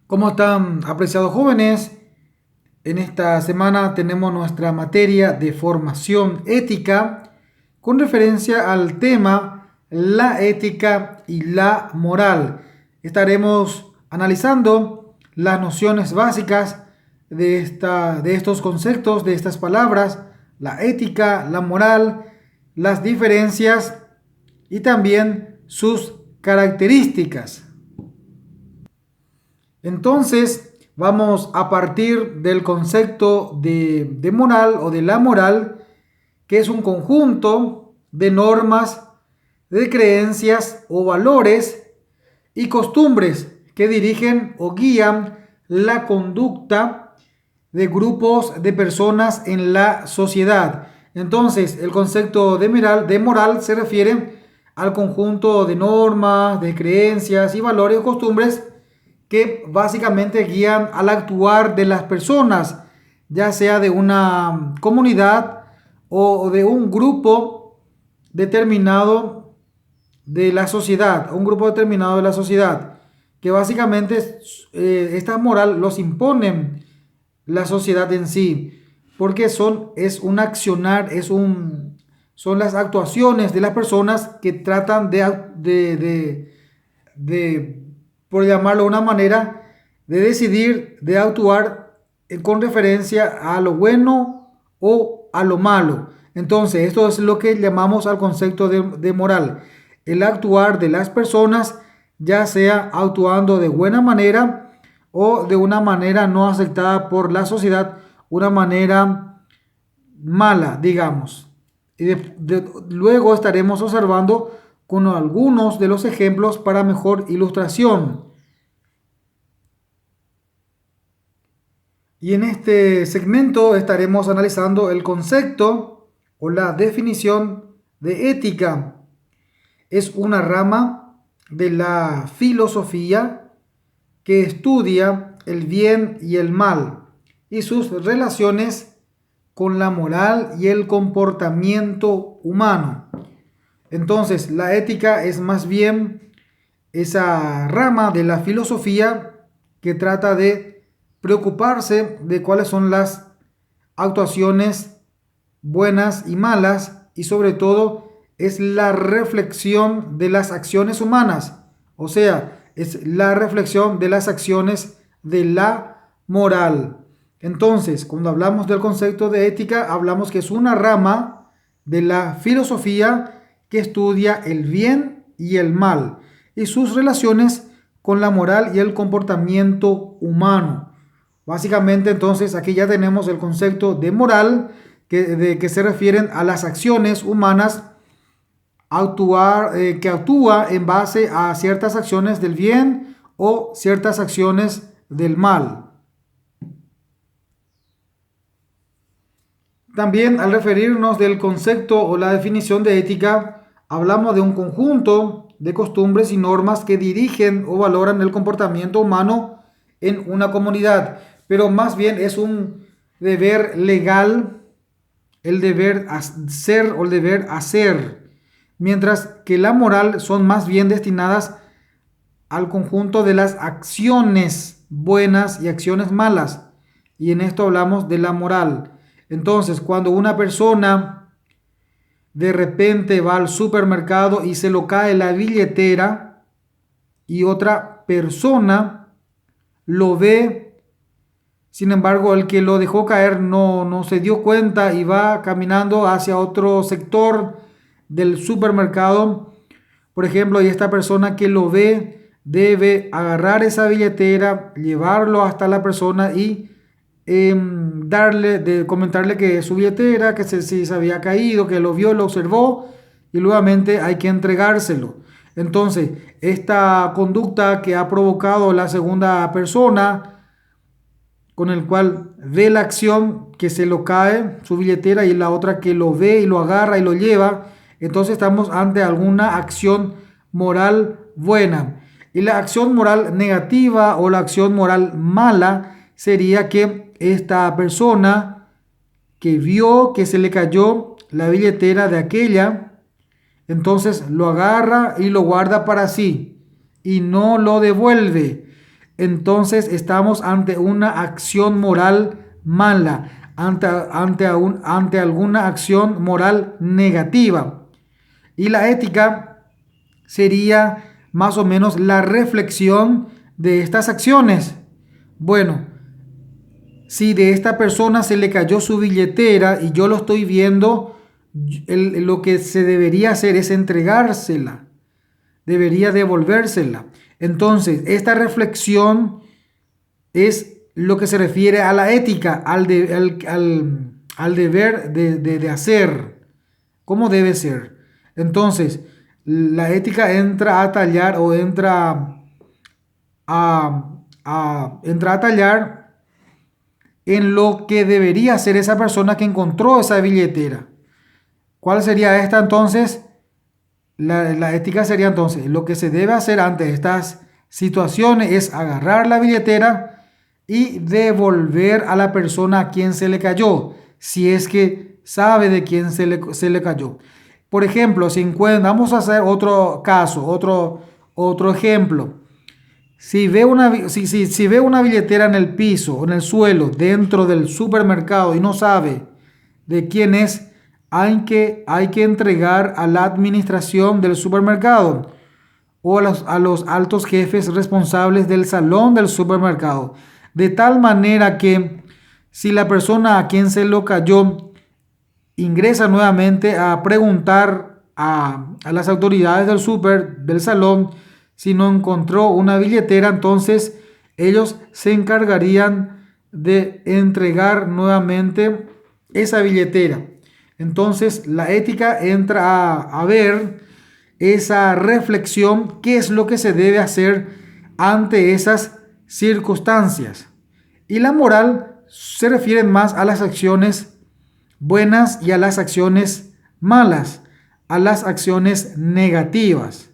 ¿Cómo están, apreciados jóvenes? En esta semana tenemos nuestra materia de formación ética con referencia al tema la ética y la moral. Estaremos analizando las nociones básicas de estos conceptos, de estas palabras, la ética, la moral, las diferencias y también sus características. Entonces, vamos a partir del concepto de moral o de la moral, que es un conjunto de normas, de creencias o valores y costumbres que dirigen o guían la conducta de grupos de personas en la sociedad. Entonces, el concepto de moral se refiere al conjunto de normas, de creencias y valores o costumbres que básicamente guían al actuar de las personas, ya sea de una comunidad o de un grupo determinado de la sociedad, un grupo determinado de la sociedad, que básicamente esta moral los imponen la sociedad en sí, porque es un accionar, son las actuaciones de las personas que tratan de, por llamarlo de una manera, de decidir, de actuar con referencia a lo bueno o a lo malo. Entonces, esto es lo que llamamos al concepto de moral. El actuar de las personas, ya sea actuando de buena manera o de una manera no aceptada por la sociedad, una manera mala, digamos. Luego estaremos observando con algunos de los ejemplos para mejor ilustración. Y en este segmento estaremos analizando el concepto o la definición de ética. Es una rama de la filosofía que estudia el bien y el mal y sus relaciones con la moral y el comportamiento humano. Entonces, la ética es más bien esa rama de la filosofía que trata de preocuparse de cuáles son las actuaciones buenas y malas, y sobre todo es la reflexión de las acciones humanas, o sea, es la reflexión de las acciones de la moral. Entonces, cuando hablamos del concepto de ética, hablamos que es una rama de la filosofía que estudia el bien y el mal y sus relaciones con la moral y el comportamiento humano. Básicamente, entonces, aquí ya tenemos el concepto de moral que se refieren a las acciones humanas que actúa en base a ciertas acciones del bien o ciertas acciones del mal. También al referirnos del concepto o la definición de ética, hablamos de un conjunto de costumbres y normas que dirigen o valoran el comportamiento humano en una comunidad, pero más bien es un deber legal, el deber ser o el deber hacer, mientras que la moral son más bien destinadas al conjunto de las acciones buenas y acciones malas. Y en esto hablamos de la moral. Entonces, cuando una persona de repente va al supermercado y se lo cae la billetera y otra persona lo ve, sin embargo, el que lo dejó caer no se dio cuenta y va caminando hacia otro sector del supermercado, por ejemplo, y esta persona que lo ve debe agarrar esa billetera, llevarlo hasta la persona y comentarle que su billetera, que si se había caído, que lo vio, lo observó y nuevamente hay que entregárselo. Entonces, esta conducta que ha provocado la segunda persona, con el cual ve la acción que se lo cae su billetera y la otra que lo ve y lo agarra y lo lleva, entonces estamos ante alguna acción moral buena. Y la acción moral negativa o la acción moral mala sería que esta persona que vio que se le cayó la billetera de aquella, entonces lo agarra y lo guarda para sí y no lo devuelve. entonces estamos ante una acción moral mala, ante alguna acción moral negativa. Y la ética sería más o menos la reflexión de estas acciones. Bueno, si de esta persona se le cayó su billetera y yo lo estoy viendo, lo que se debería hacer es entregársela, debería devolvérsela. Entonces, esta reflexión es lo que se refiere a la ética, al deber de hacer, cómo debe ser. Entonces, la ética entra a tallar o entra a tallar en lo que debería hacer esa persona que encontró esa billetera. ¿Cuál sería esta entonces? La ética sería entonces, lo que se debe hacer ante estas situaciones es agarrar la billetera y devolver a la persona a quien se le cayó, si es que sabe de quién se le cayó. Por ejemplo, si encuentra, vamos a hacer otro caso, otro ejemplo. Si ve una billetera en el piso, en el suelo, dentro del supermercado y no sabe de quién es, hay que entregar a la administración del supermercado o a los altos jefes responsables del salón del supermercado. De tal manera que si la persona a quien se lo cayó ingresa nuevamente a preguntar a las autoridades del del salón, si no encontró una billetera, entonces ellos se encargarían de entregar nuevamente esa billetera. Entonces la ética entra a ver esa reflexión, qué es lo que se debe hacer ante esas circunstancias. Y la moral se refiere más a las acciones buenas y a las acciones malas, a las acciones negativas.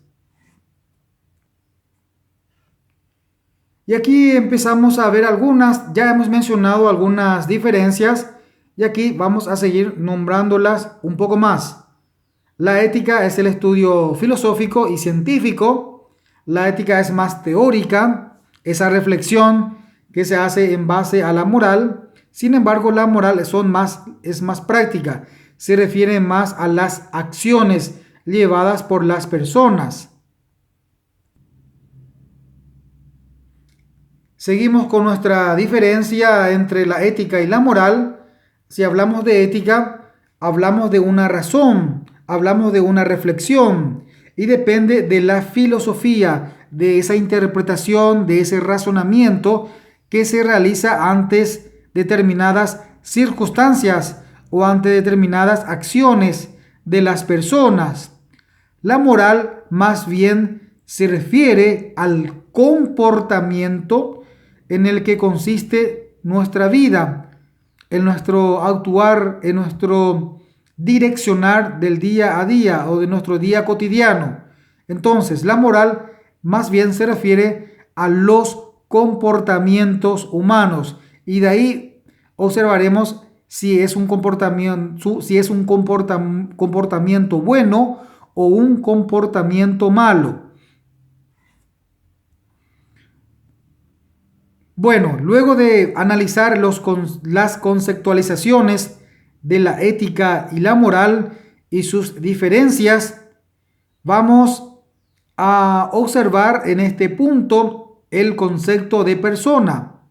Y aquí empezamos a ver algunas, ya hemos mencionado algunas diferencias y aquí vamos a seguir nombrándolas un poco más. La ética es el estudio filosófico y científico. La ética es más teórica, esa reflexión que se hace en base a la moral. Sin embargo, la moral es más práctica, se refiere más a las acciones llevadas por las personas. Seguimos con nuestra diferencia entre la ética y la moral. Si hablamos de ética, hablamos de una razón, hablamos de una reflexión y depende de la filosofía, de esa interpretación, de ese razonamiento que se realiza antes determinadas circunstancias o ante determinadas acciones de las personas. La moral más bien se refiere al comportamiento en el que consiste nuestra vida, en nuestro actuar, en nuestro direccionar del día a día o de nuestro día cotidiano. Entonces, la moral más bien se refiere a los comportamientos humanos y de ahí observaremos si es un comportamiento bueno o un comportamiento malo. Bueno, luego de analizar las conceptualizaciones de la ética y la moral y sus diferencias, vamos a observar en este punto el concepto de persona.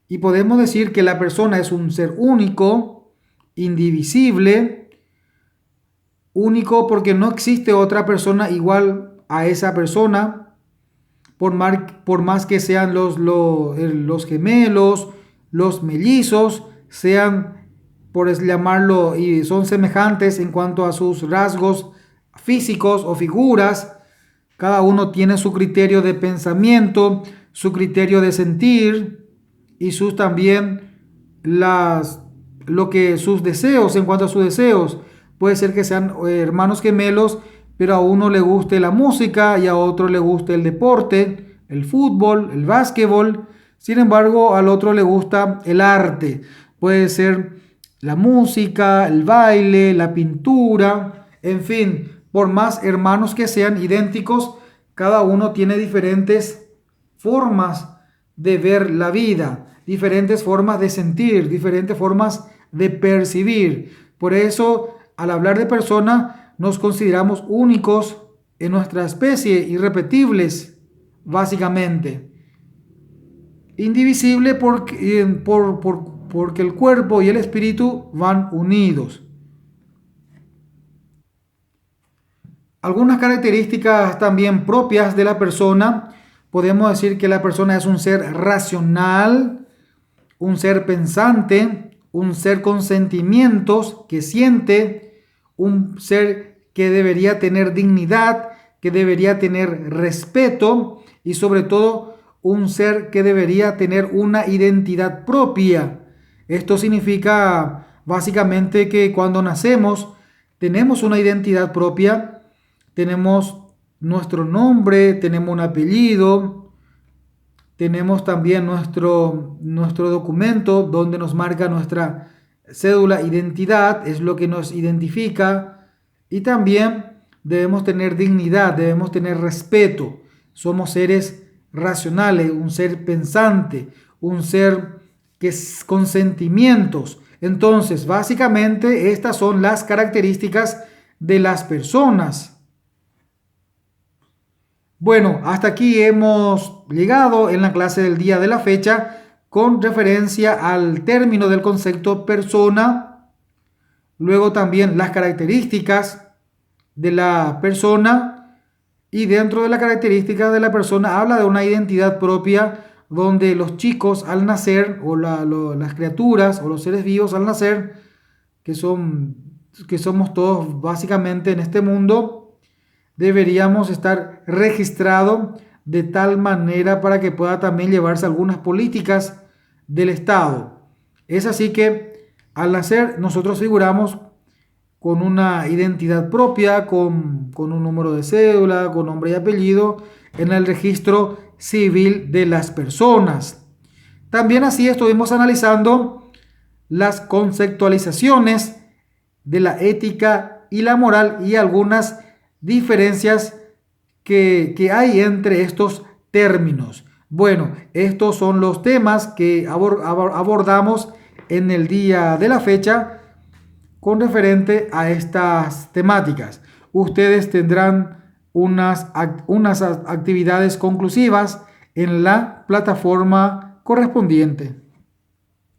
Y podemos decir que la persona es un ser único, indivisible, único porque no existe otra persona igual a esa persona, por más que sean los gemelos, los mellizos, sean, por llamarlo, y son semejantes en cuanto a sus rasgos físicos o figuras. Cada uno tiene su criterio de pensamiento, su criterio de sentir y sus también sus deseos. En cuanto a sus deseos, puede ser que sean hermanos gemelos, pero a uno le guste la música y a otro le guste el deporte, el fútbol, el básquetbol. Sin embargo, al otro le gusta el arte. Puede ser la música, el baile, la pintura, en fin, por más hermanos que sean idénticos, cada uno tiene diferentes formas de ver la vida, diferentes formas de sentir, diferentes formas de percibir. Por eso, al hablar de persona, nos consideramos únicos en nuestra especie, irrepetibles, básicamente. Indivisible porque el cuerpo y el espíritu van unidos. Algunas características también propias de la persona. Podemos decir que la persona es un ser racional, un ser pensante, un ser con sentimientos, que siente, un ser que debería tener dignidad, que debería tener respeto y sobre todo un ser que debería tener una identidad propia. Esto significa básicamente que cuando nacemos tenemos una identidad propia, tenemos nuestro nombre, tenemos un apellido, tenemos también nuestro documento donde nos marca nuestra cédula identidad, es lo que nos identifica. Y también debemos tener dignidad, debemos tener respeto. Somos seres racionales, un ser pensante, un ser que es con sentimientos. Entonces, básicamente, estas son las características de las personas. Bueno, hasta aquí hemos llegado en la clase del día de la fecha con referencia al término del concepto persona, luego también las características de la persona y dentro de las características de la persona habla de una identidad propia donde los chicos al nacer o las criaturas o los seres vivos al nacer, que somos todos básicamente en este mundo, deberíamos estar registrado de tal manera para que pueda también llevarse algunas políticas del Estado. Es así que al nacer nosotros figuramos con una identidad propia, con un número de cédula, con nombre y apellido en el registro civil de las personas. También así estuvimos analizando las conceptualizaciones de la ética y la moral y algunas diferencias que hay entre estos términos. Bueno, estos son los temas que abordamos en el día de la fecha con referente a estas temáticas. Ustedes tendrán unas actividades conclusivas en la plataforma correspondiente.